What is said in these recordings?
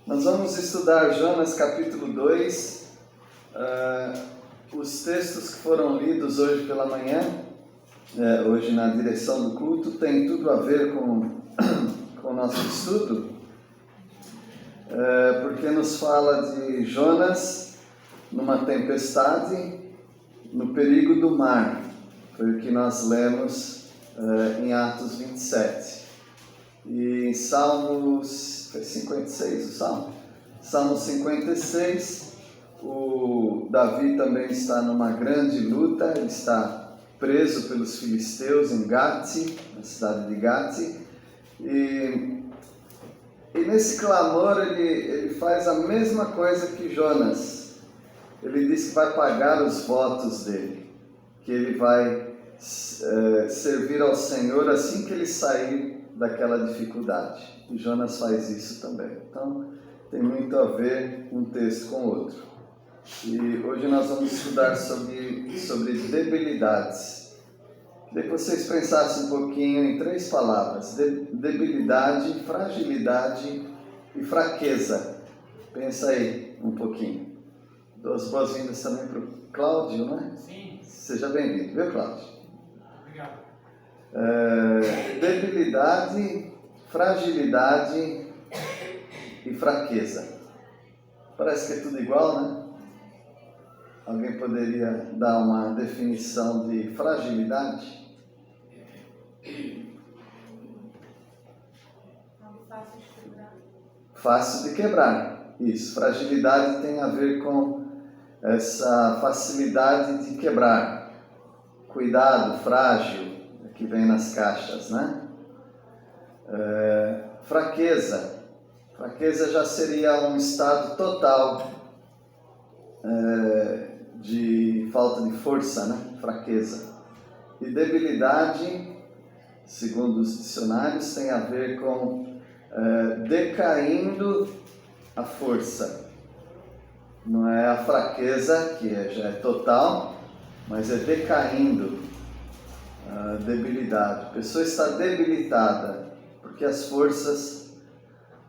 Nós vamos estudar Jonas capítulo 2, os textos que foram lidos hoje pela manhã, hoje na direção do culto, tem tudo a ver com o nosso estudo, porque nos fala de Jonas numa tempestade, no perigo do mar, foi o que nós lemos em Atos 27. E em Salmos, foi 56 o Salmo? Salmo 56, o Davi também está numa grande luta, ele está preso pelos filisteus em Gate, na cidade de Gate, e nesse clamor ele faz a mesma coisa que Jonas. Ele diz que vai pagar os votos dele, que ele vai servir ao Senhor assim que ele sair daquela dificuldade. E Jonas faz isso também. Então, tem muito a ver um texto com o outro. E hoje nós vamos estudar sobre debilidades. Queria que vocês pensassem um pouquinho em 3 palavras: debilidade, fragilidade e fraqueza. Pensa aí um pouquinho. Dou as boas-vindas também para o Cláudio, né? Sim. Seja bem-vindo, viu, Cláudio? Obrigado. Debilidade, fragilidade e fraqueza. Parece que é tudo igual, né? Alguém poderia dar uma definição de fragilidade? Fácil de quebrar. Fácil de quebrar. Isso. Fragilidade tem a ver com essa facilidade de quebrar. Cuidado, frágil, que vem nas caixas, né? Fraqueza. Fraqueza já seria um estado total de falta de força, né? Fraqueza. E debilidade, segundo os dicionários, tem a ver com decaindo a força. Não é a fraqueza, que já é total, mas é decaindo a debilidade. A pessoa está debilitada porque as forças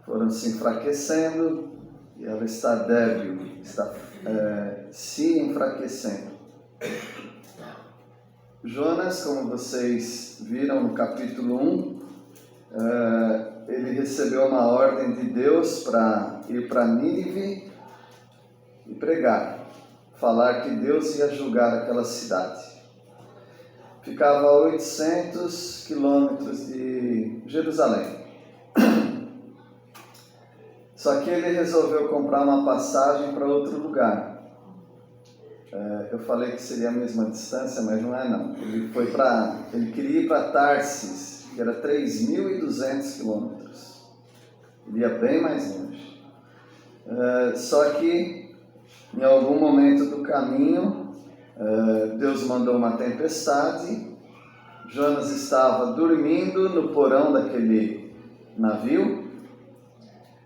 foram se enfraquecendo e ela está débil, está se enfraquecendo. Jonas, como vocês viram no capítulo 1, ele recebeu uma ordem de Deus para ir para Nínive e pregar, falar que Deus ia julgar aquela cidade. Ficava a 800 quilômetros de Jerusalém. Só que ele resolveu comprar uma passagem para outro lugar. Eu falei que seria a mesma distância, mas não é não. Ele queria ir para Tarsis, que era 3.200 quilômetros. Ele ia bem mais longe. Só que em algum momento do caminho, Deus mandou uma tempestade. Jonas estava dormindo no porão daquele navio,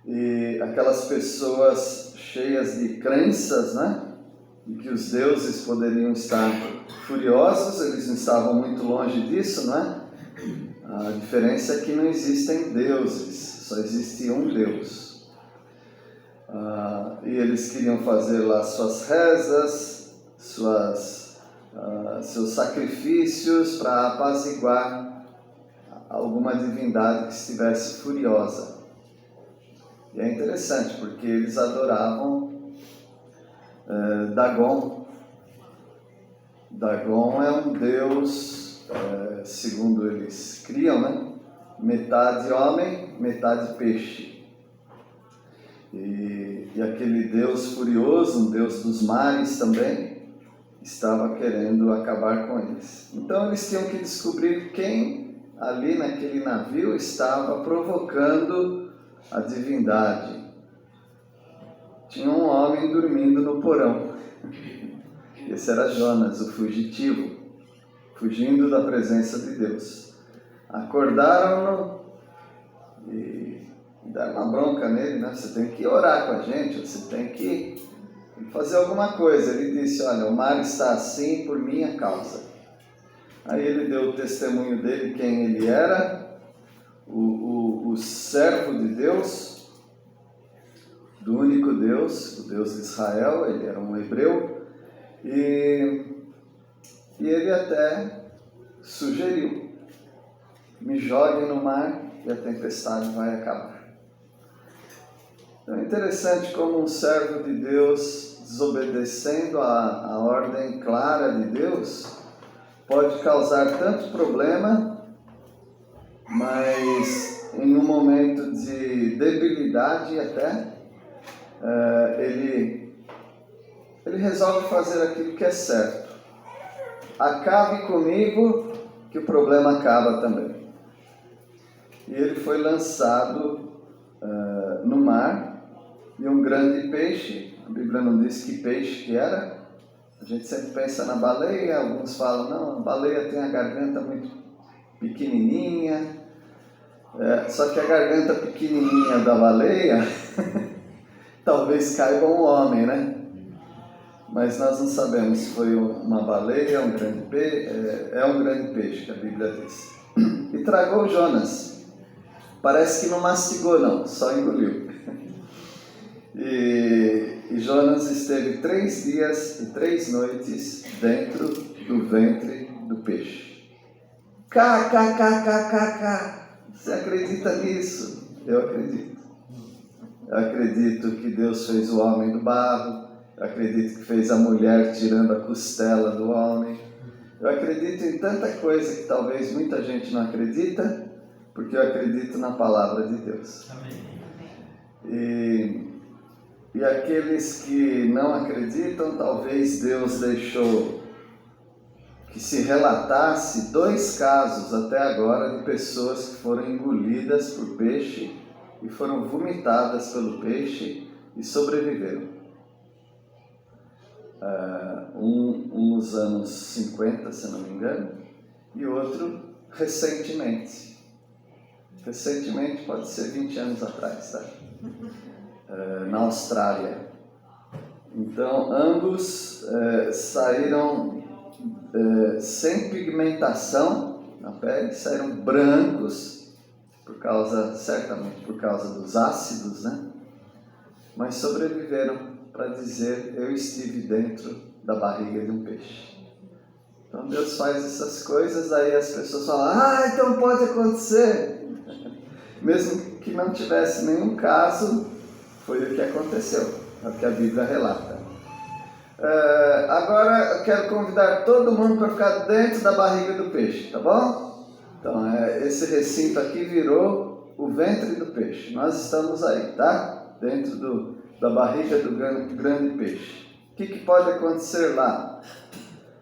e aquelas pessoas cheias de crenças, né? E que os deuses poderiam estar furiosos, eles não estavam muito longe disso, né? A diferença é que não existem deuses, só existe um Deus. E eles queriam fazer lá suas rezas, seus sacrifícios para apaziguar alguma divindade que estivesse furiosa. E é interessante porque eles adoravam Dagon. Dagon é um deus, segundo eles criam, né? Metade homem, metade peixe. E aquele Deus furioso, um Deus dos mares também, estava querendo acabar com eles. Então eles tinham que descobrir quem ali naquele navio estava provocando a divindade. Tinha um homem dormindo no porão. Esse era Jonas, o fugitivo, fugindo da presença de Deus. Acordaram-no e deram uma bronca nele, né? Você tem que orar com a gente, você tem que fazer alguma coisa. Ele disse: olha, o mar está assim por minha causa. Aí ele deu o testemunho dele, quem ele era, o servo de Deus, do único Deus, o Deus de Israel. Ele era um hebreu, e ele até sugeriu: me joguem no mar e a tempestade vai acabar. Então é interessante como um servo de Deus, desobedecendo a ordem clara de Deus, pode causar tanto problema, mas em um momento de debilidade até, ele resolve fazer aquilo que é certo. Acabe comigo, que o problema acaba também. E ele foi lançado no mar, e um grande peixe, a Bíblia não diz que peixe que era. A gente sempre pensa na baleia, alguns falam, não, a baleia tem a garganta muito pequenininha, só que a garganta pequenininha da baleia talvez caiba um homem, né? Mas nós não sabemos se foi uma baleia, um grande peixe, é um grande peixe que a Bíblia diz. E tragou Jonas. Parece que não mastigou não, só engoliu. E Jonas esteve 3 dias e 3 noites dentro do ventre do peixe. Você acredita nisso? Eu acredito. Eu acredito que Deus fez o homem do barro. Eu acredito que fez a mulher tirando a costela do homem. Eu acredito em tanta coisa que talvez muita gente não acredita, porque eu acredito na palavra de Deus. Amém. E aqueles que não acreditam, talvez Deus deixou que se relatasse 2 casos até agora de pessoas que foram engolidas por peixe e foram vomitadas pelo peixe e sobreviveram. Um nos anos 50, se não me engano, e outro recentemente. Recentemente pode ser 20 anos atrás, tá? Na Austrália. Então, ambos saíram sem pigmentação na pele, saíram brancos, certamente por causa dos ácidos, né? Mas sobreviveram para dizer: eu estive dentro da barriga de um peixe. Então Deus faz essas coisas, aí as pessoas falam: então pode acontecer. Mesmo que não tivesse nenhum caso, foi o que aconteceu, é o que a Bíblia relata. Agora eu quero convidar todo mundo para ficar dentro da barriga do peixe, tá bom? Então esse recinto aqui virou o ventre do peixe. Nós estamos aí, tá? Dentro da barriga do grande peixe. O que pode acontecer lá?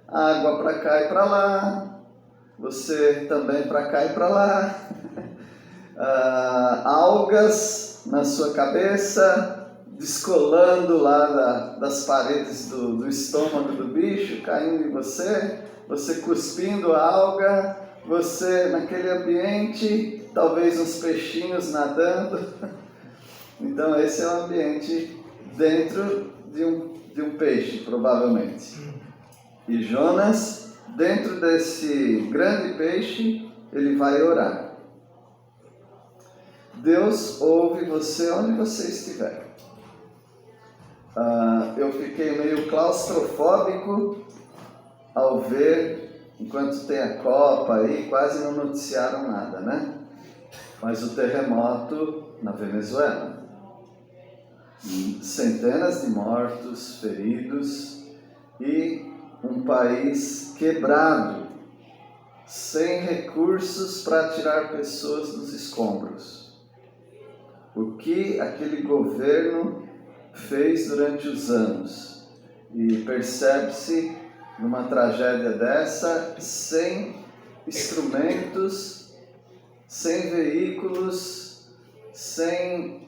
Água para cá e para lá, você também para cá e para lá, algas na sua cabeça, descolando lá das paredes do estômago do bicho, caindo em você cuspindo a alga, você naquele ambiente, talvez uns peixinhos nadando. Então esse é o ambiente dentro de um peixe, provavelmente. E Jonas, dentro desse grande peixe, ele vai orar. Deus ouve você onde você estiver. Eu fiquei meio claustrofóbico ao ver, enquanto tem a Copa aí, quase não noticiaram nada, né? Mas o terremoto na Venezuela. Centenas de mortos, feridos e um país quebrado, sem recursos para tirar pessoas dos escombros. O que aquele governo fez durante os anos? E percebe-se numa tragédia dessa, sem instrumentos, sem veículos, sem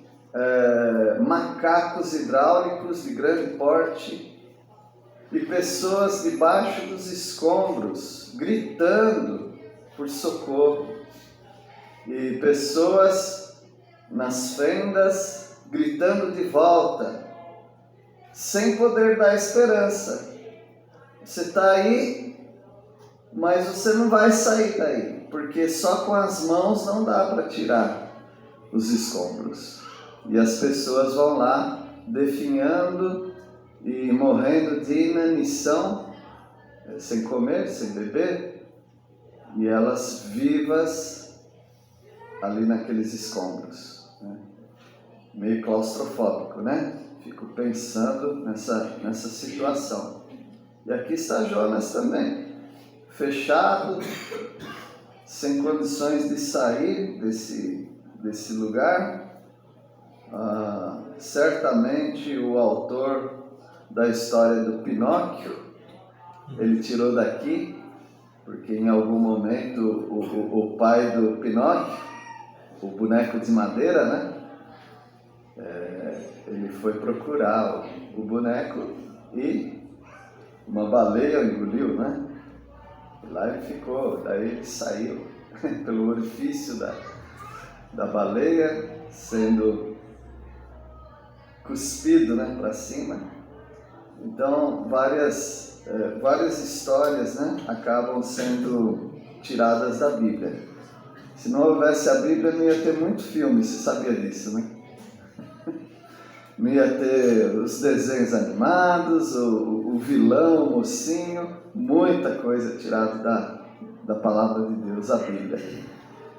macacos hidráulicos de grande porte, e pessoas debaixo dos escombros, gritando por socorro, e pessoas nas fendas, gritando de volta, sem poder dar esperança. Você está aí, mas você não vai sair daí, porque só com as mãos não dá para tirar os escombros. E as pessoas vão lá definhando e morrendo de inanição, sem comer, sem beber, e elas vivas ali naqueles escombros, né? Meio claustrofóbico, né? Fico pensando nessa situação. E aqui está Jonas também, fechado, sem condições de sair desse lugar. Certamente o autor da história do Pinóquio, ele tirou daqui, porque em algum momento o pai do Pinóquio, o boneco de madeira, né? Ele foi procurar o boneco e uma baleia engoliu, né? E lá ele ficou, daí ele saiu pelo orifício da baleia, sendo cuspido, né, para cima. Então várias histórias, né, acabam sendo tiradas da Bíblia. Se não houvesse a Bíblia, não ia ter muito filme, você sabia disso, né? Não ia ter os desenhos animados, o vilão, o mocinho, muita coisa tirada da palavra de Deus, a Bíblia.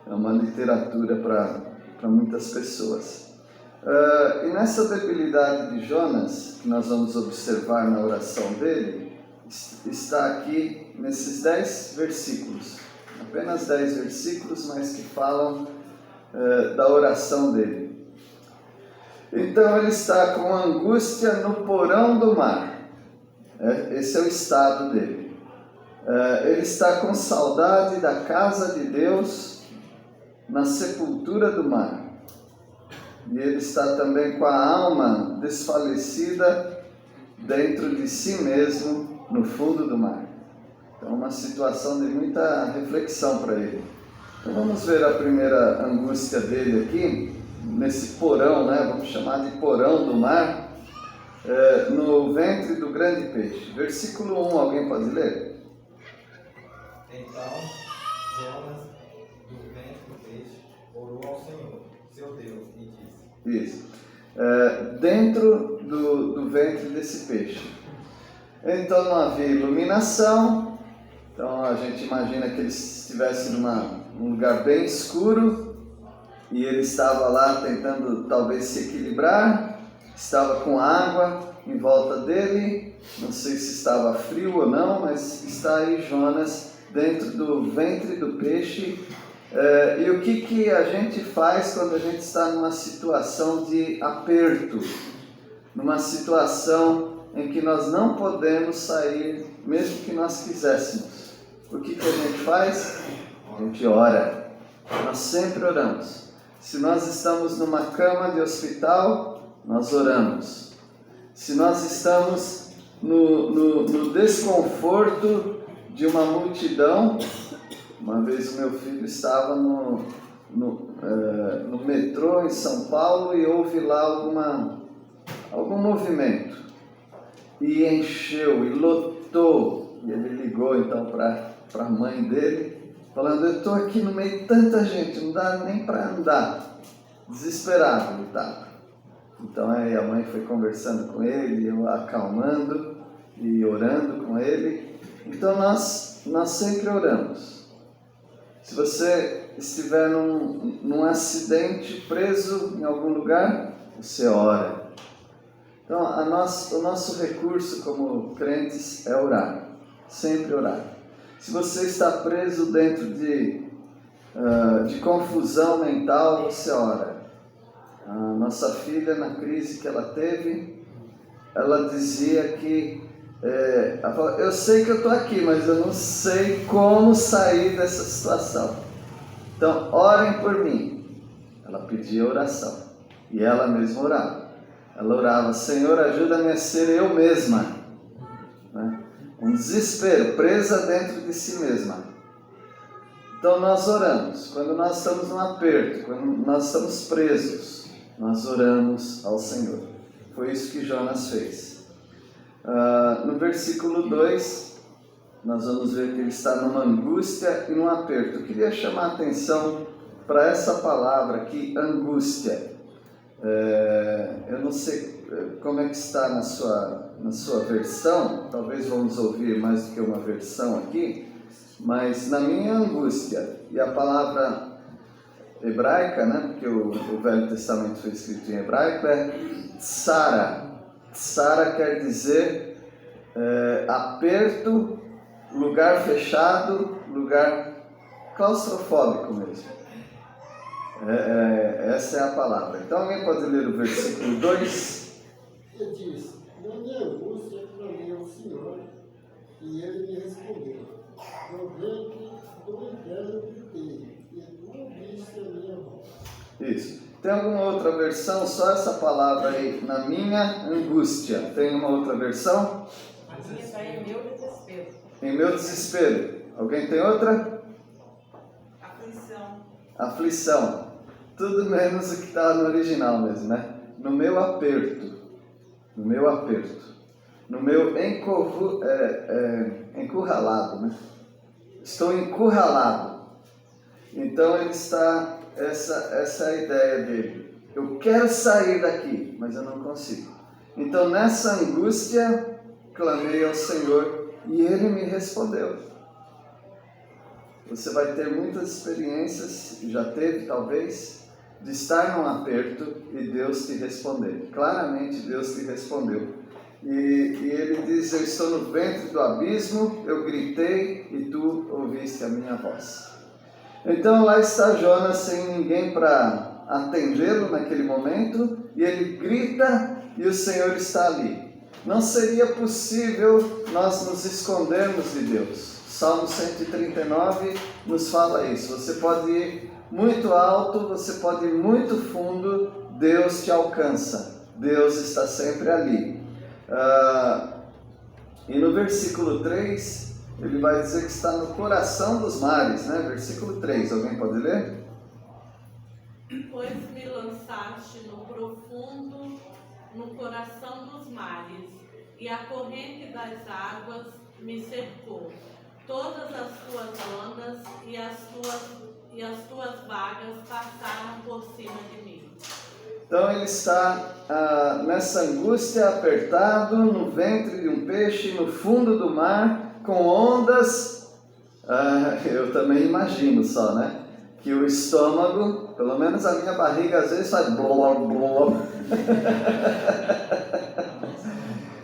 É uma literatura para muitas pessoas. E nessa debilidade de Jonas, que nós vamos observar na oração dele, está aqui nesses 10 versículos. Apenas 10 versículos, mas que falam da oração dele. Então ele está com angústia no porão do mar. Esse é o estado dele. Ele está com saudade da casa de Deus na sepultura do mar. E ele está também com a alma desfalecida dentro de si mesmo no fundo do mar. Então uma situação de muita reflexão para ele. Então vamos ver a primeira angústia dele aqui. Nesse porão, né? Vamos chamar de porão do mar, no ventre do grande peixe. Versículo 1, alguém pode ler? Então, Jonas, do ventre do peixe, orou ao Senhor, seu Deus, e disse... Isso. Dentro do ventre desse peixe. Então não havia iluminação, então a gente imagina que ele estivesse num lugar bem escuro, e ele estava lá tentando talvez se equilibrar, estava com água em volta dele, não sei se estava frio ou não, mas está aí Jonas dentro do ventre do peixe. E o que a gente faz quando a gente está numa situação de aperto, numa situação em que nós não podemos sair, mesmo que nós quiséssemos? O que a gente faz? A gente ora, nós sempre oramos. Se nós estamos numa cama de hospital, nós oramos. Se nós estamos no desconforto de uma multidão, uma vez o meu filho estava no metrô em São Paulo e houve lá algum movimento. E encheu, e lotou. E ele ligou então para a mãe dele, falando: eu estou aqui no meio de tanta gente, não dá nem para andar. Desesperado ele estava. Então aí a mãe foi conversando com ele, eu acalmando e orando com ele. Então nós sempre oramos. Se você estiver num acidente, preso em algum lugar, você ora. Então o nosso recurso como crentes é orar, sempre orar. Se você está preso dentro de confusão mental, você ora. A nossa filha, na crise que ela teve, ela dizia que ela falou: eu sei que eu estou aqui, mas eu não sei como sair dessa situação. Então, orem por mim. Ela pedia oração e ela mesma orava. Ela orava: Senhor, ajuda-me a ser eu mesma, né? Um desespero, presa dentro de si mesma. Então nós oramos. Quando nós estamos num aperto, quando nós estamos presos, nós oramos ao Senhor. Foi isso que Jonas fez. No versículo 2, nós vamos ver que ele está numa angústia e num aperto. Eu queria chamar a atenção para essa palavra aqui, angústia. Eu não sei como é que está na sua versão, talvez vamos ouvir mais do que uma versão aqui, mas na minha angústia, e a palavra hebraica, né, porque o Velho Testamento foi escrito em hebraico, é tsara. Tsara quer dizer aperto, lugar fechado, lugar claustrofóbico mesmo. Essa é a palavra. Então alguém pode ler o versículo 2? Ele diz: na minha angústia clamei ao Senhor, e ele me respondeu. No ventre do inferno gritei, e tu ouviste a minha voz. Isso. Tem alguma outra versão? Só essa palavra aí, na minha angústia. Tem uma outra versão? A minha está em meu desespero. Em meu desespero. Alguém tem outra? Aflição. Aflição. Tudo menos o que está no original mesmo, né? No meu aperto. No meu aperto. No meu encurralado, né? Estou encurralado. Então ele está... Essa é a ideia dele. Eu quero sair daqui, mas eu não consigo. Então nessa angústia, clamei ao Senhor e Ele me respondeu. Você vai ter muitas experiências, já teve talvez, de estar num aperto e Deus te responder. Claramente Deus te respondeu. E Ele diz, eu estou no ventre do abismo, eu gritei e tu ouviste a minha voz. Então lá está Jonas sem ninguém para atendê-lo naquele momento, e ele grita e o Senhor está ali. Não seria possível nós nos escondermos de Deus. Salmo 139 nos fala isso. Você pode ir muito alto, você pode ir muito fundo, Deus te alcança. Deus está sempre ali. E no versículo 3... ele vai dizer que está no coração dos mares, né? Versículo 3, alguém pode ler? Pois me lançaste no profundo, no coração dos mares, e a corrente das águas me cercou. Todas as tuas ondas e as tuas vagas passaram por cima de mim. Então ele está nessa angústia, apertado, no ventre de um peixe, no fundo do mar, com ondas, eu também imagino só, né? Que o estômago, pelo menos a minha barriga às vezes faz bló, bló.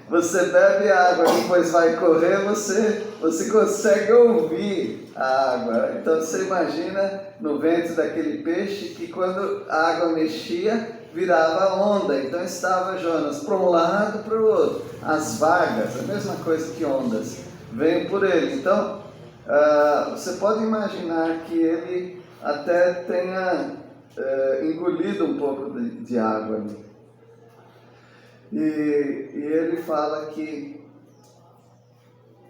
Você bebe água, depois vai correr, você consegue ouvir a água. Então você imagina no ventre daquele peixe que quando a água mexia, virava onda. Então estava Jonas para um lado, para o outro. As vagas, a mesma coisa que ondas, vêm por ele. Então você pode imaginar que ele até tenha engolido um pouco de água ali. E ele fala que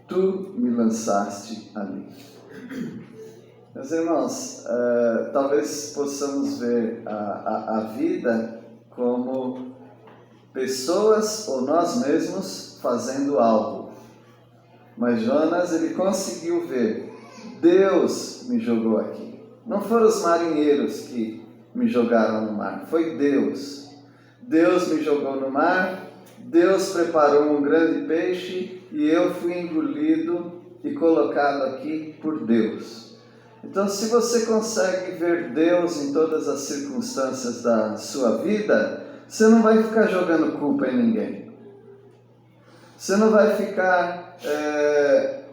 tu me lançaste ali. Meus irmãos, talvez possamos ver a vida como pessoas ou nós mesmos fazendo algo. Mas Jonas, ele conseguiu ver, Deus me jogou aqui. Não foram os marinheiros que me jogaram no mar, foi Deus. Deus me jogou no mar, Deus preparou um grande peixe e eu fui engolido e colocado aqui por Deus. Então, se você consegue ver Deus em todas as circunstâncias da sua vida, você não vai ficar jogando culpa em ninguém. Você não vai ficar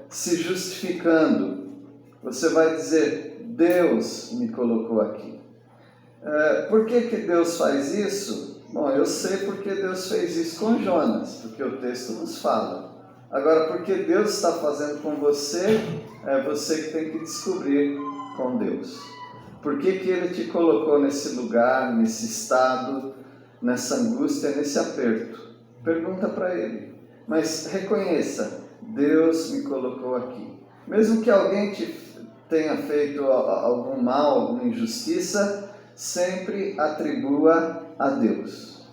se justificando. Você vai dizer, Deus me colocou aqui. Por que Deus faz isso? Bom, eu sei porque Deus fez isso com Jonas, porque o texto nos fala. Agora, porque Deus está fazendo com você, é você que tem que descobrir com Deus. Por que Ele te colocou nesse lugar, nesse estado, nessa angústia, nesse aperto? Pergunta para Ele. Mas reconheça, Deus me colocou aqui. Mesmo que alguém te tenha feito algum mal, alguma injustiça, sempre atribua a Deus.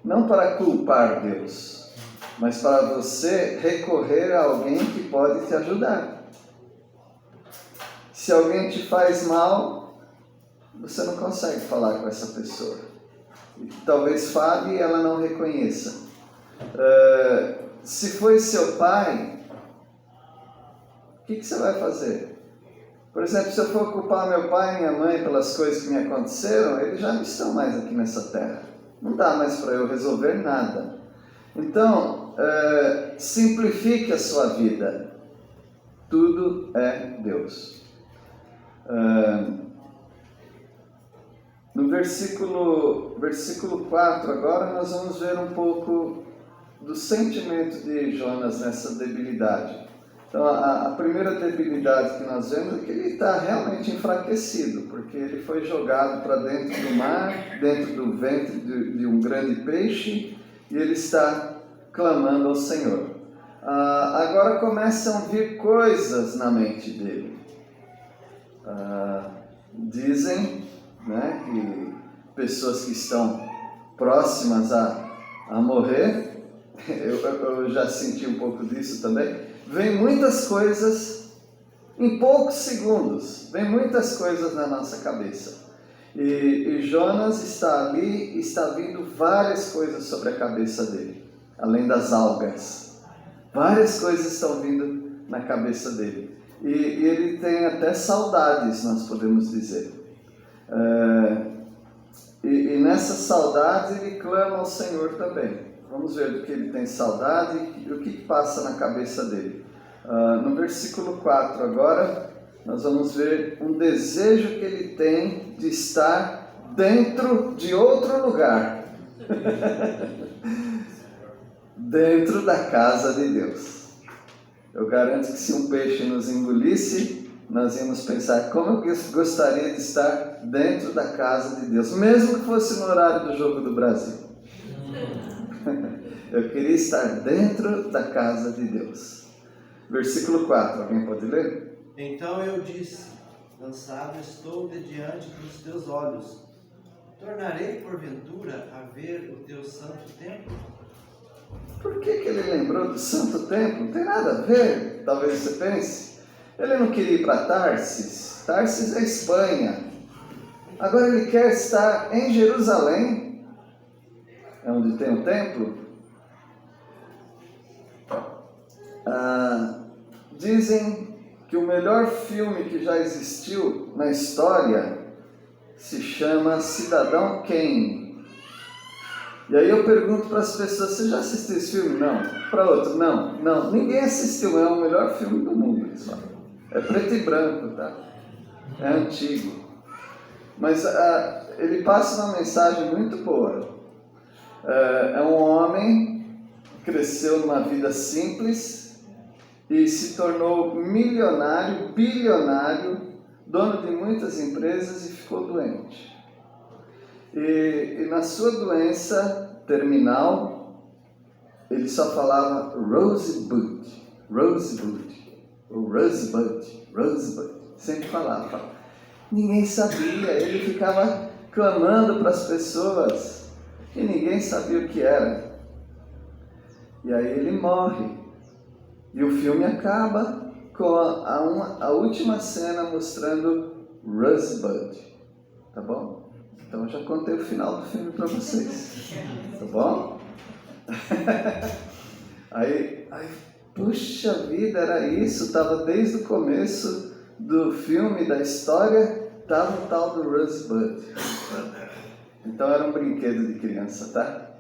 Não para culpar Deus, mas para você recorrer a alguém que pode te ajudar. Se alguém te faz mal, você não consegue falar com essa pessoa. e talvez fale e ela não reconheça. Se foi seu pai, o que você vai fazer? Por exemplo, se eu for culpar meu pai e minha mãe pelas coisas que me aconteceram, eles já não estão mais aqui nessa terra. Não dá mais para eu resolver nada. Então, simplifique a sua vida. Tudo é Deus. No versículo 4 agora nós vamos ver um pouco do sentimento de Jonas nessa debilidade. Então a primeira debilidade que nós vemos é que ele está realmente enfraquecido, porque ele foi jogado para dentro do mar, dentro do ventre de um grande peixe, e ele está clamando ao Senhor. Agora começam a vir coisas na mente dele. Dizem, né, que pessoas que estão próximas a morrer, eu já senti um pouco disso também, vem muitas coisas em poucos segundos, vem muitas coisas na nossa cabeça. E Jonas está ali e está vindo várias coisas sobre a cabeça dele, além das algas. Várias coisas estão vindo na cabeça dele. E ele tem até saudades, nós podemos dizer. E nessa saudade ele clama ao Senhor também. Vamos ver do que ele tem saudade e o que passa na cabeça dele. No versículo 4 agora, nós vamos ver um desejo que ele tem de estar dentro de outro lugar. Dentro da casa de Deus. Eu garanto que se um peixe nos engolisse, nós íamos pensar como eu gostaria de estar dentro da casa de Deus, mesmo que fosse no horário do Jogo do Brasil. Eu queria estar dentro da casa de Deus. Versículo 4, alguém pode ler? Então eu disse, cansado estou de diante dos teus olhos. Tornarei porventura a ver o teu santo templo? Por que ele lembrou do santo templo? Não tem nada a ver, talvez você pense. Ele não queria ir para Tarsis. Tarsis é Espanha. Agora ele quer estar em Jerusalém, onde tem o templo. Dizem que o melhor filme que já existiu na história se chama Cidadão Kane. E aí eu pergunto para as pessoas, você já assistiu esse filme? Não. Para outro, não. Ninguém assistiu, é o melhor filme do mundo, eles falam. É preto e branco, tá? É antigo. Mas ele passa uma mensagem muito boa. É um homem que cresceu numa vida simples e se tornou milionário, bilionário, dono de muitas empresas e ficou doente. E na sua doença terminal, ele só falava Rosebud, sempre falava. Ninguém sabia, ele ficava clamando para as pessoas e ninguém sabia o que era. E aí ele morre. E o filme acaba com a última cena mostrando Rosebud, tá bom? Então eu já contei o final do filme para vocês, tá bom? Aí, puxa vida, era isso, estava desde o começo do filme, da história, estava o tal do Rosebud. Então era um brinquedo de criança, tá?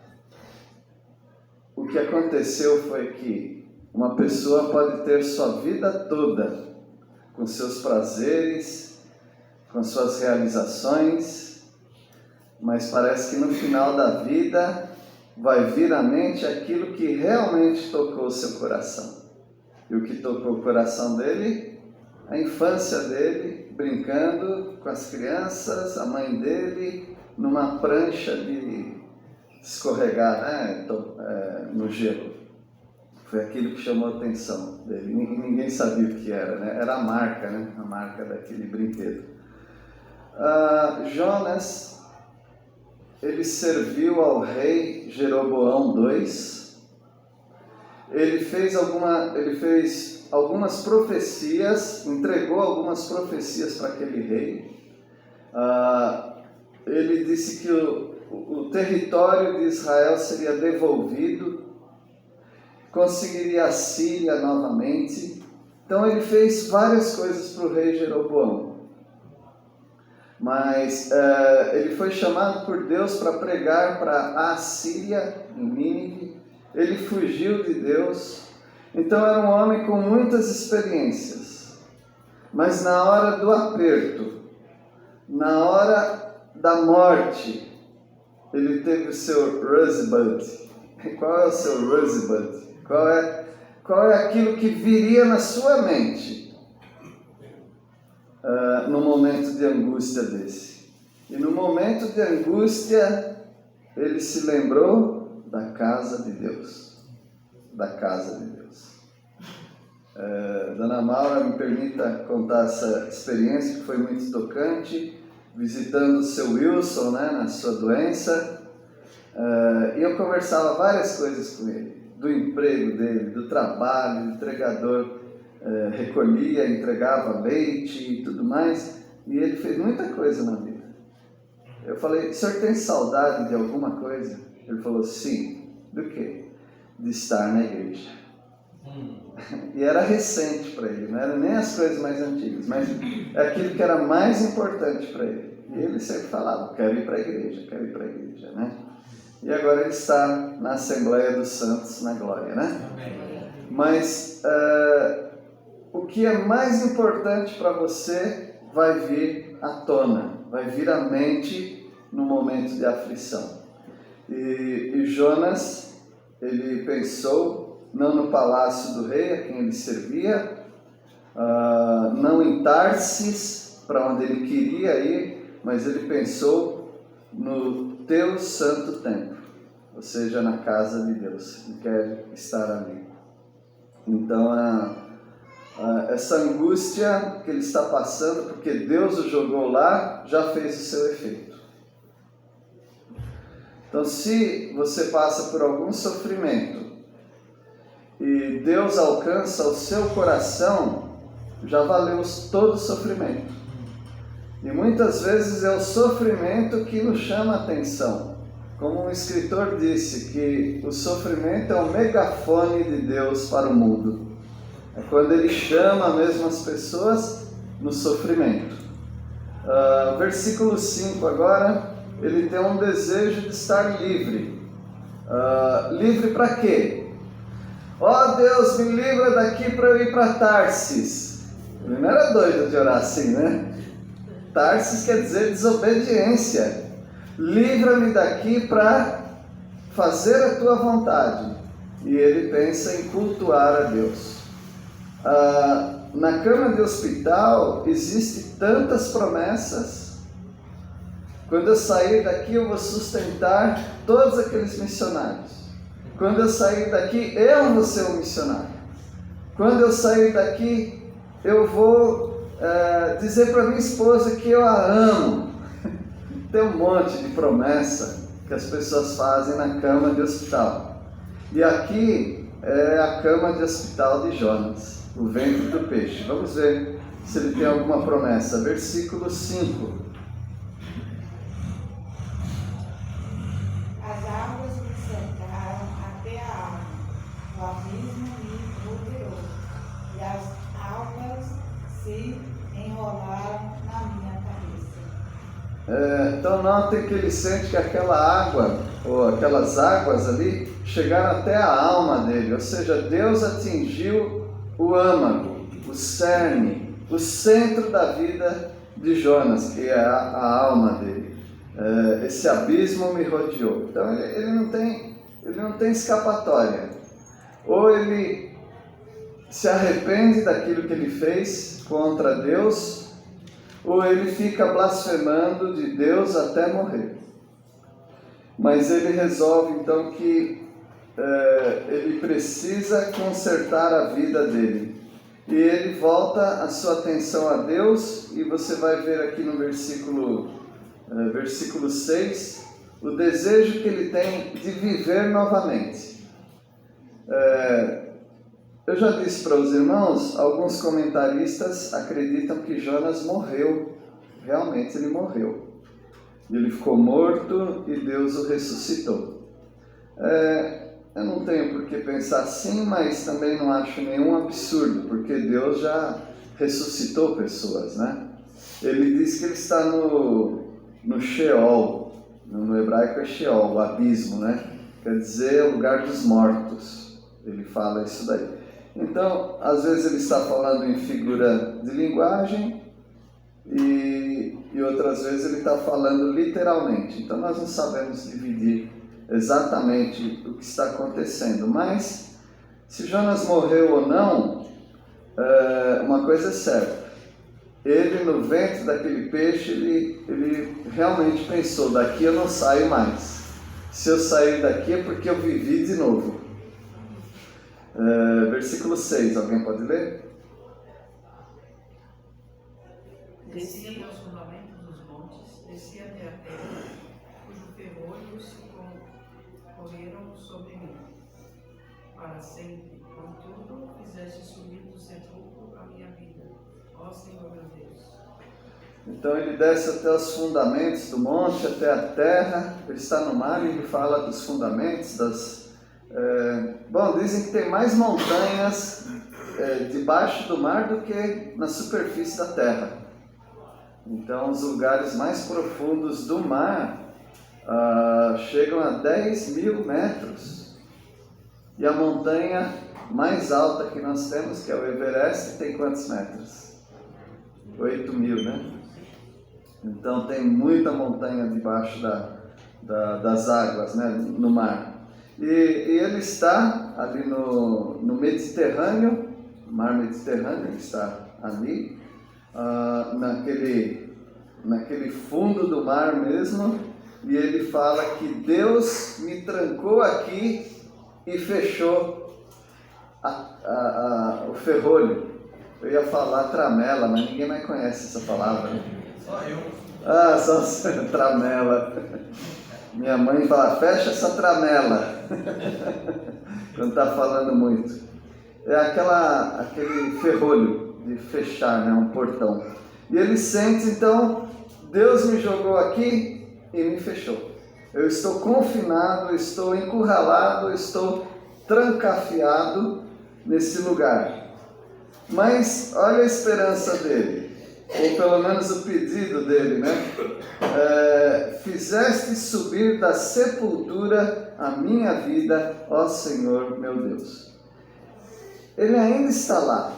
O que aconteceu foi que uma pessoa pode ter sua vida toda com seus prazeres, com suas realizações, mas parece que no final da vida vai vir à mente aquilo que realmente tocou o seu coração. E o que tocou o coração dele? A infância dele, brincando com as crianças, a mãe dele, numa prancha de escorregar, né, no gelo. Foi aquilo que chamou a atenção dele. Ninguém sabia o que era, né? Era a marca, né? A marca daquele brinquedo. Jonas, ele serviu ao rei Jeroboão II. Ele fez algumas profecias, entregou algumas profecias para aquele rei. Ele disse que o território de Israel seria devolvido, conseguiria a Síria novamente. Então ele fez várias coisas para o rei Jeroboão. Mas ele foi chamado por Deus para pregar para a Síria, em Nínive. Ele fugiu de Deus. Então era um homem com muitas experiências. Mas na hora do aperto, na hora da morte, ele teve o seu Rosebud. Qual é o seu Rosebud? Qual é aquilo que viria na sua mente no momento de angústia desse? E no momento de angústia, ele se lembrou da casa de Deus. Da casa de Deus. Dona Maura, me permita contar essa experiência que foi muito tocante, visitando o seu Wilson, né, na sua doença. E eu conversava várias coisas com ele, do emprego dele, do trabalho, o entregador recolhia, entregava leite e tudo mais, e ele fez muita coisa na vida. Eu falei, o senhor tem saudade de alguma coisa? Ele falou, sim. Do quê? De estar na igreja. E era recente para ele, não era nem as coisas mais antigas, mas é aquilo que era mais importante para ele. E ele sempre falava, quero ir para a igreja, né? E agora ele está na Assembleia dos Santos, na glória, né? Mas o que é mais importante para você vai vir à tona, vai vir à mente no momento de aflição. E Jonas, ele pensou não no palácio do rei a quem ele servia, não em Tarsis, para onde ele queria ir, mas ele pensou no teu santo templo, ou seja, na casa de Deus, ele quer estar ali. Então, essa angústia que ele está passando, porque Deus o jogou lá, já fez o seu efeito. Então, se você passa por algum sofrimento e Deus alcança o seu coração, já valeu todo o sofrimento. E muitas vezes é o sofrimento que nos chama a atenção. Como um escritor disse, que o sofrimento é o megafone de Deus para o mundo. É quando ele chama mesmo as pessoas no sofrimento. Versículo 5 agora, ele tem um desejo de estar livre. Livre para quê? Ó Deus, me livra daqui para eu ir para Tarsis. Ele não era doido de orar assim, né? Tarsis quer dizer desobediência. Livra-me daqui para fazer a tua vontade. E ele pensa em cultuar a Deus. Na cama de hospital existem tantas promessas. Quando eu sair daqui eu vou sustentar todos aqueles missionários. Quando eu sair daqui, eu vou ser um missionário. Quando eu sair daqui, eu vou dizer para minha esposa que eu a amo. Tem um monte de promessa que as pessoas fazem na cama de hospital. E aqui é a cama de hospital de Jonas, o ventre do peixe. Vamos ver se ele tem alguma promessa. Versículo 5. As águas me cercaram até a alma, o abismo me rodeou, e as algas se enrolaram na minha cabeça. Então notem que ele sente que aquela água, ou aquelas águas ali, chegaram até a alma dele, ou seja, Deus atingiu o âmago, o cerne, o centro da vida de Jonas, que é a alma dele. Esse abismo me rodeou. Então ele não tem escapatória. Ou ele se arrepende daquilo que ele fez contra Deus, ou ele fica blasfemando de Deus até morrer. Mas ele resolve então que ele precisa consertar a vida dele. E ele volta a sua atenção a Deus, e você vai ver aqui no versículo 6, o desejo que ele tem de viver novamente. Eu já disse para os irmãos, alguns comentaristas acreditam que Jonas morreu, realmente ele morreu. Ele ficou morto e Deus o ressuscitou. Eu não tenho por que pensar assim, mas também não acho nenhum absurdo, porque Deus já ressuscitou pessoas, né? Ele diz que ele está no Sheol, no hebraico é Sheol, o abismo, né? Quer dizer, o lugar dos mortos. Ele fala isso daí. Então, às vezes ele está falando em figura de linguagem e outras vezes ele está falando literalmente. Então, nós não sabemos dividir exatamente o que está acontecendo. Mas, se Jonas morreu ou não, uma coisa é certa. Ele, no ventre daquele peixe, ele realmente pensou, daqui eu não saio mais. Se eu sair daqui é porque eu vivi de novo. Versículo 6, alguém pode ler? Descia aos fundamentos dos montes, descia até a terra, cujo ferrolho se correram sobre mim, para sempre. Contudo, fizeste subir do sepulcro a minha vida, ó Senhor meu Deus. Então ele desce até os fundamentos do monte, até a terra. Ele está no mar e ele fala dos fundamentos, dizem que tem mais montanhas debaixo do mar do que na superfície da terra. Então os lugares mais profundos do mar chegam a 10.000 metros. E a montanha mais alta que nós temos, que é o Everest, tem quantos metros? 8.000, né? Então tem muita montanha debaixo das águas, né? No mar. E ele está ali no Mediterrâneo, mar Mediterrâneo, ele está ali, naquele fundo do mar mesmo, e ele fala que Deus me trancou aqui e fechou o ferrolho. Eu ia falar tramela, mas ninguém mais conhece essa palavra. Só eu. Só tramela. Minha mãe fala, fecha essa tramela. Quando está falando muito. É aquele ferrolho de fechar, né, um portão. E ele sente, então, Deus me jogou aqui e me fechou. Eu estou confinado, estou encurralado, estou trancafiado nesse lugar. Mas olha a esperança dele, ou pelo menos o pedido dele, né? Fizeste subir da sepultura a minha vida, ó Senhor meu Deus. Ele ainda está lá,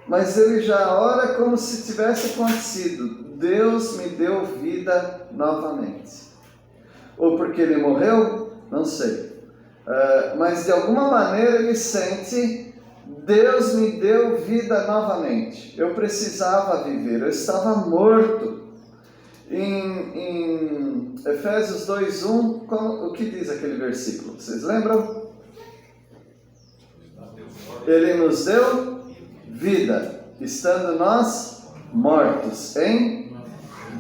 mas ele já ora como se tivesse acontecido. Deus me deu vida novamente. Ou porque ele morreu? Não sei. Mas de alguma maneira ele sente, Deus me deu vida novamente. Eu precisava viver, eu estava morto. Em Efésios 2:1, o que diz aquele versículo? Vocês lembram? Ele nos deu vida, estando nós mortos em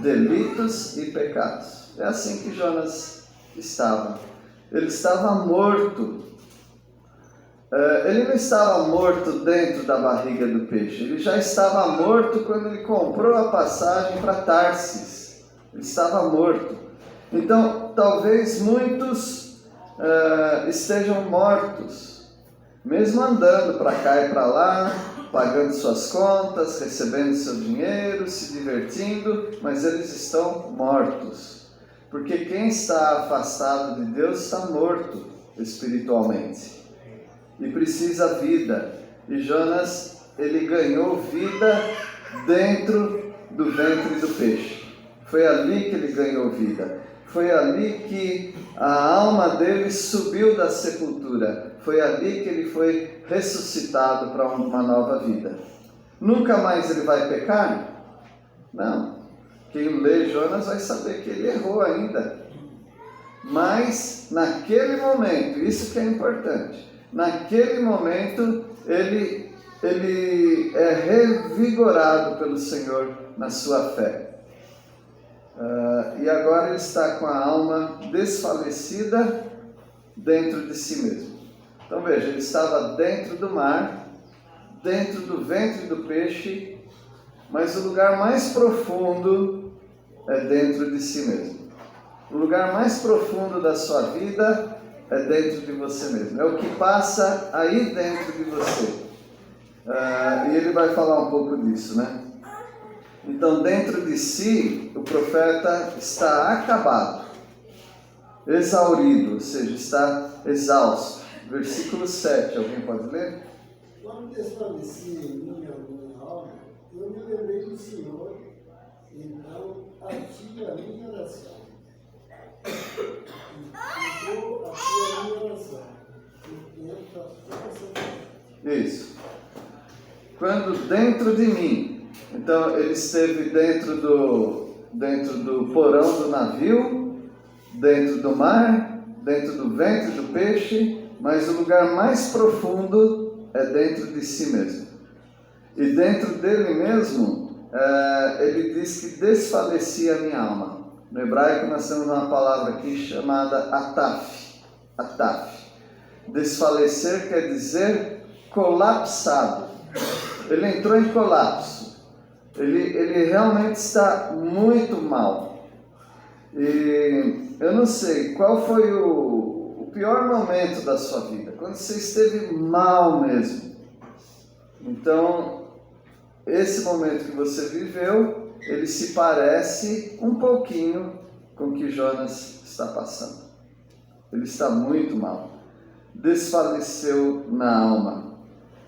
delitos e pecados. É assim que Jonas estava. Ele estava morto. Ele não estava morto dentro da barriga do peixe. Ele já estava morto quando ele comprou a passagem para Tarsis. Ele estava morto. Então, talvez muitos estejam mortos, mesmo andando para cá e para lá, pagando suas contas, recebendo seu dinheiro, se divertindo, mas eles estão mortos. Porque quem está afastado de Deus está morto espiritualmente e precisa vida. E Jonas, ele ganhou vida dentro do ventre do peixe. Foi ali que ele ganhou vida. Foi ali que a alma dele subiu da sepultura. Foi ali que ele foi ressuscitado para uma nova vida. Nunca mais ele vai pecar? Não. Quem lê Jonas vai saber que ele errou ainda. Mas naquele momento, isso que é importante, naquele momento ele é revigorado pelo Senhor na sua fé. E agora ele está com a alma desfalecida dentro de si mesmo. Então veja, ele estava dentro do mar, dentro do ventre do peixe, mas o lugar mais profundo é dentro de si mesmo. O lugar mais profundo da sua vida é dentro de você mesmo. É o que passa aí dentro de você. E ele vai falar um pouco disso, né? Então, dentro de si, o profeta está acabado, exaurido, ou seja, está exausto. Versículo 7, alguém pode ler? Quando desfaleci em minha alma, eu me lembrei do Senhor, então ati a minha oração. Então ati a minha oração. Isso. Quando dentro de mim, então ele esteve dentro do porão do navio, dentro do mar, dentro do ventre do peixe, mas o lugar mais profundo é dentro de si mesmo. E dentro dele mesmo, ele diz que desfalecia a minha alma. No hebraico nós temos uma palavra aqui chamada ataf. Ataf. Desfalecer quer dizer colapsado. Ele entrou em colapso. Ele realmente está muito mal. E eu não sei qual foi o pior momento da sua vida, quando você esteve mal mesmo. Então, esse momento que você viveu, ele se parece um pouquinho com o que Jonas está passando. Ele está muito mal. Desfaleceu na alma.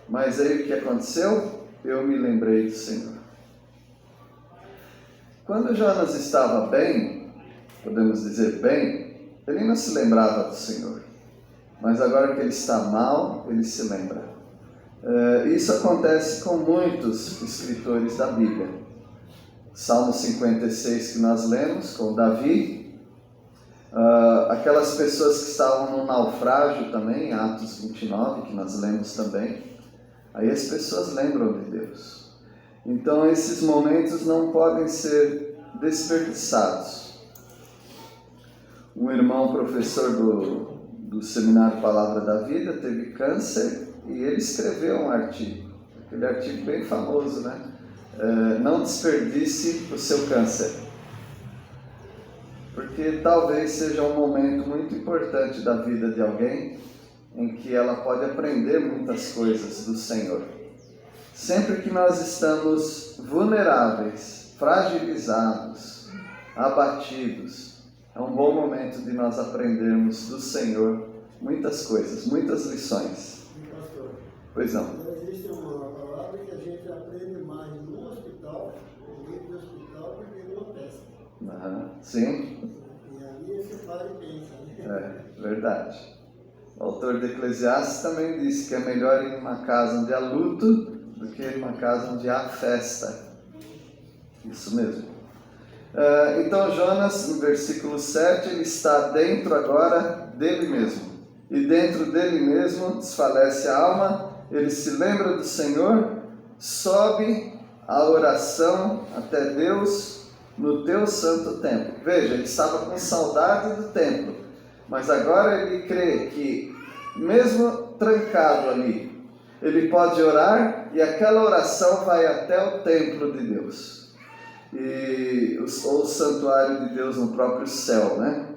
Mas aí o que aconteceu? Eu me lembrei do Senhor. Quando Jonas estava bem, podemos dizer bem, ele não se lembrava do Senhor. Mas agora que ele está mal, ele se lembra. Isso acontece com muitos escritores da Bíblia. Salmo 56 que nós lemos com Davi. Aquelas pessoas que estavam no naufrágio também, Atos 29, que nós lemos também. Aí as pessoas lembram de Deus. Então esses momentos não podem ser desperdiçados. Um irmão professor do Seminário Palavra da Vida teve câncer e ele escreveu um artigo. Aquele artigo bem famoso, né? Não desperdice o seu câncer. Porque talvez seja um momento muito importante da vida de alguém em que ela pode aprender muitas coisas do Senhor. Sempre que nós estamos vulneráveis, fragilizados, abatidos, é um bom momento de nós aprendermos do Senhor muitas coisas, muitas lições. Pastor, Pois não. existe uma palavra que a gente aprende mais no hospital, dentro do hospital, do que numa festa. Sim. E ali você para e pensa, né? Verdade. O autor de Eclesiastes também disse que é melhor ir em uma casa onde há luto do que ir em uma casa onde há festa. Isso mesmo. Então Jonas, no versículo 7, ele está dentro agora dele mesmo. E dentro dele mesmo desfalece a alma, ele se lembra do Senhor, sobe a oração até Deus no teu santo templo. Veja, ele estava com saudade do templo. Mas agora ele crê que, mesmo trancado ali, ele pode orar e aquela oração vai até o templo de Deus. Ou o santuário de Deus no próprio céu, né?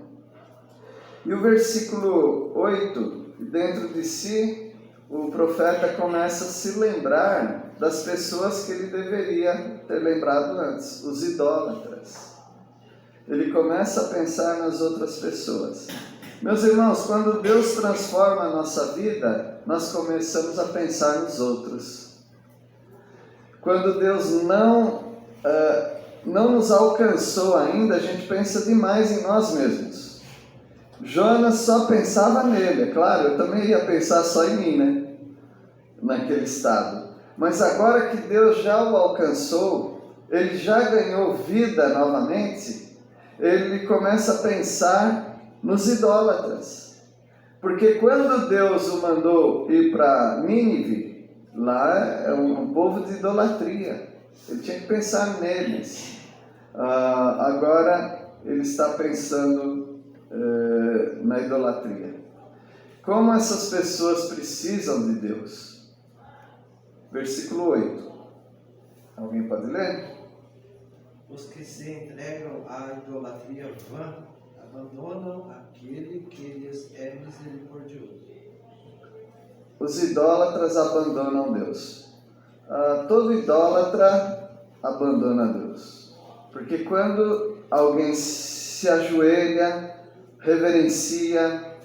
E o versículo 8, dentro de si, o profeta começa a se lembrar das pessoas que ele deveria ter lembrado antes, os idólatras. Ele começa a pensar nas outras pessoas. Meus irmãos, quando Deus transforma a nossa vida, nós começamos a pensar nos outros. Quando Deus não nos alcançou ainda, a gente pensa demais em nós mesmos. Jonas só pensava nele, é claro, eu também ia pensar só em mim, né? Naquele estado. Mas agora que Deus já o alcançou, ele já ganhou vida novamente, ele começa a pensar nos idólatras. Porque quando Deus o mandou ir para Nínive, lá é um povo de idolatria. Ele tinha que pensar neles. Agora ele está pensando na idolatria. Como essas pessoas precisam de Deus? Versículo 8. Alguém pode ler? Os que se entregam à idolatria vã, abandonam aquele que lhes é misericordioso. Os idólatras abandonam Deus. Todo idólatra abandona Deus. Porque quando alguém se ajoelha, reverencia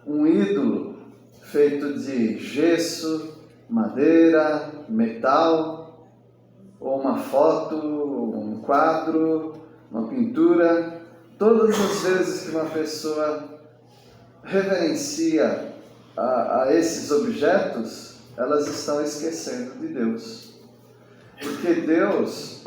um ídolo feito de gesso, madeira, metal, ou uma foto, um quadro, uma pintura, todas as vezes que uma pessoa reverencia a esses objetos, elas estão esquecendo de Deus. Porque Deus,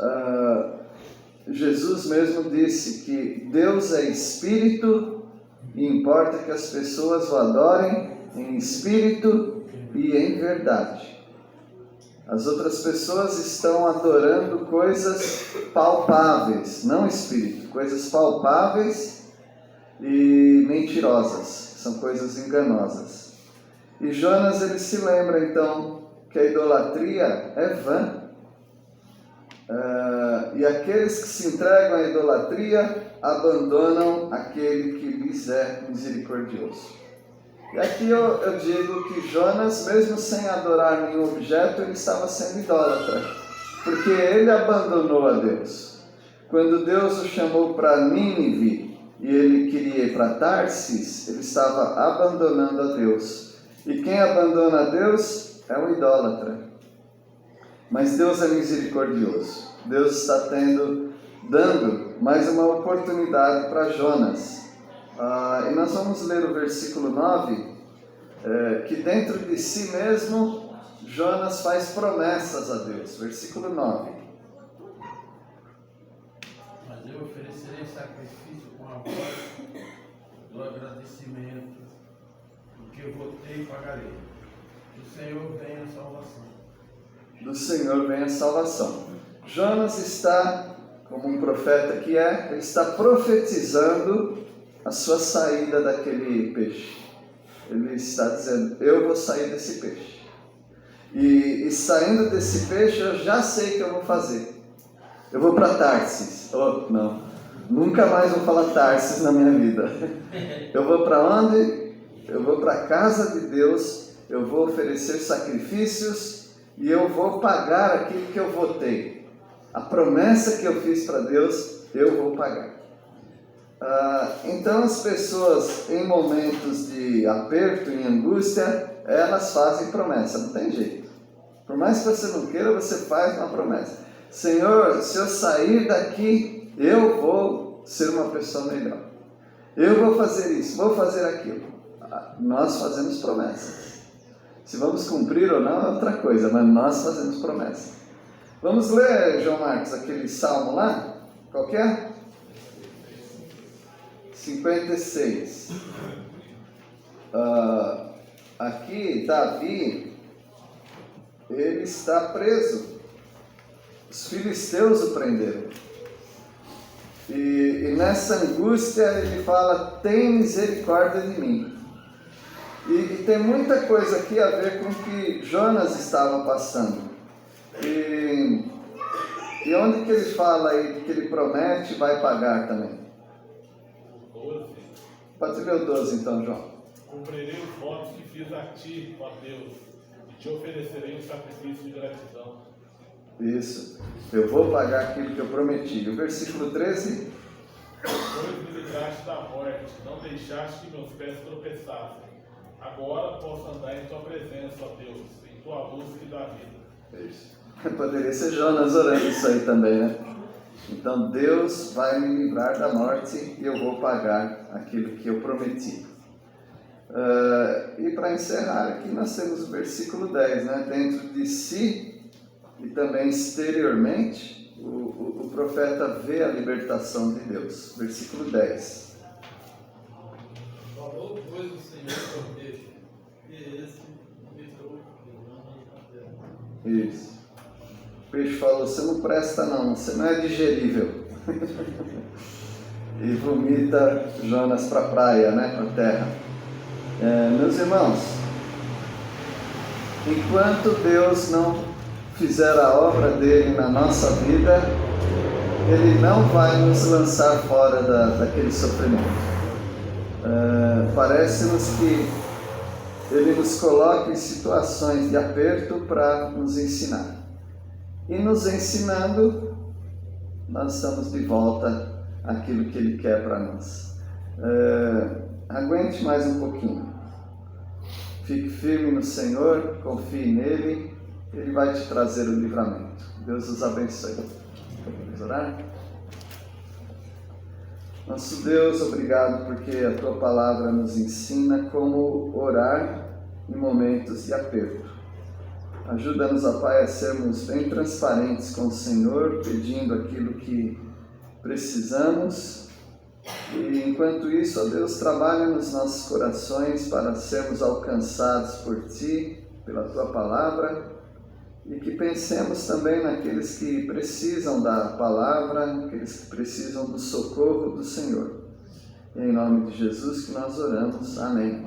Jesus mesmo disse que Deus é Espírito e importa que as pessoas o adorem em espírito e em verdade. As outras pessoas estão adorando coisas palpáveis, não espírito, coisas palpáveis e mentirosas, são coisas enganosas. E Jonas, ele se lembra então que a idolatria é vã, e aqueles que se entregam à idolatria abandonam aquele que lhes é misericordioso. E aqui eu digo que Jonas, mesmo sem adorar nenhum objeto, ele estava sendo idólatra, porque ele abandonou a Deus. Quando Deus o chamou para Nínive e ele queria ir para Tarsis, ele estava abandonando a Deus. E quem abandona a Deus é um idólatra. Mas Deus é misericordioso. Deus está dando mais uma oportunidade para Jonas. E nós vamos ler o versículo 9, que dentro de si mesmo, Jonas faz promessas a Deus. Versículo 9. Mas eu oferecerei sacrifício com a voz do agradecimento, o que eu votei e pagarei. Do Senhor vem a salvação. Do Senhor vem a salvação. Jonas está, como um profeta que é, ele está profetizando a sua saída daquele peixe. Ele está dizendo, eu vou sair desse peixe. E saindo desse peixe, eu já sei o que eu vou fazer. Eu vou para Tarsis. Oh, não. Nunca mais vou falar Tarsis na minha vida. Eu vou para onde? Eu vou para a casa de Deus, eu vou oferecer sacrifícios e eu vou pagar aquilo que eu votei. A promessa que eu fiz para Deus, eu vou pagar. Então as pessoas em momentos de aperto, em angústia, elas fazem promessa, não tem jeito. Por mais que você não queira, você faz uma promessa. Senhor, se eu sair daqui, eu vou ser uma pessoa melhor. Eu vou fazer isso, vou fazer aquilo. Nós fazemos promessas. Se vamos cumprir ou não é outra coisa, mas nós fazemos promessas. Vamos ler, João Marcos, aquele salmo lá? Qual que é? 56. Aqui, Davi, ele está preso. Os filisteus o prenderam. E nessa angústia ele fala, tem misericórdia de mim. E tem muita coisa aqui a ver com o que Jonas estava passando. E onde que ele fala aí que ele promete e vai pagar também? 12. Pode ler o 12 então, João. Cumprirei os votos que fiz a ti, ó Deus, e te oferecerei um sacrifício de gratidão. Isso. Eu vou pagar aquilo que eu prometi. O versículo 13. Pois me livraste da morte, não deixaste que meus pés tropeçassem. Agora posso andar em tua presença, ó Deus, em tua luz que dá vida. Isso. Poderia ser Jonas orando isso aí também, né? Então Deus vai me livrar da morte e eu vou pagar aquilo que eu prometi. E para encerrar aqui nós temos o versículo 10, né? Dentro de si e também exteriormente, o profeta vê a libertação de Deus. Versículo 10. Falou, pois, o Senhor ao peixe, e esse me trouxe na terra. Isso. O peixe falou, você não presta não, você não é digerível. E vomita Jonas para a praia, né? Para a terra. Meus irmãos, enquanto Deus não fizer a obra dele na nossa vida, ele não vai nos lançar fora daquele sofrimento. Parece-nos que Ele nos coloca em situações de aperto para nos ensinar. E nos ensinando, nós estamos de volta àquilo que Ele quer para nós. Aguente mais um pouquinho. Fique firme no Senhor, confie nele, Ele vai te trazer o livramento. Deus os abençoe. Vamos orar? Nosso Deus, obrigado porque a Tua Palavra nos ensina como orar em momentos de aperto. Ajuda-nos, ó Pai, a sermos bem transparentes com o Senhor, pedindo aquilo que precisamos. E enquanto isso, ó Deus, trabalha nos nossos corações para sermos alcançados por Ti, pela Tua Palavra, e que pensemos também naqueles que precisam da Palavra, aqueles que precisam do socorro do Senhor. Em nome de Jesus que nós oramos. Amém.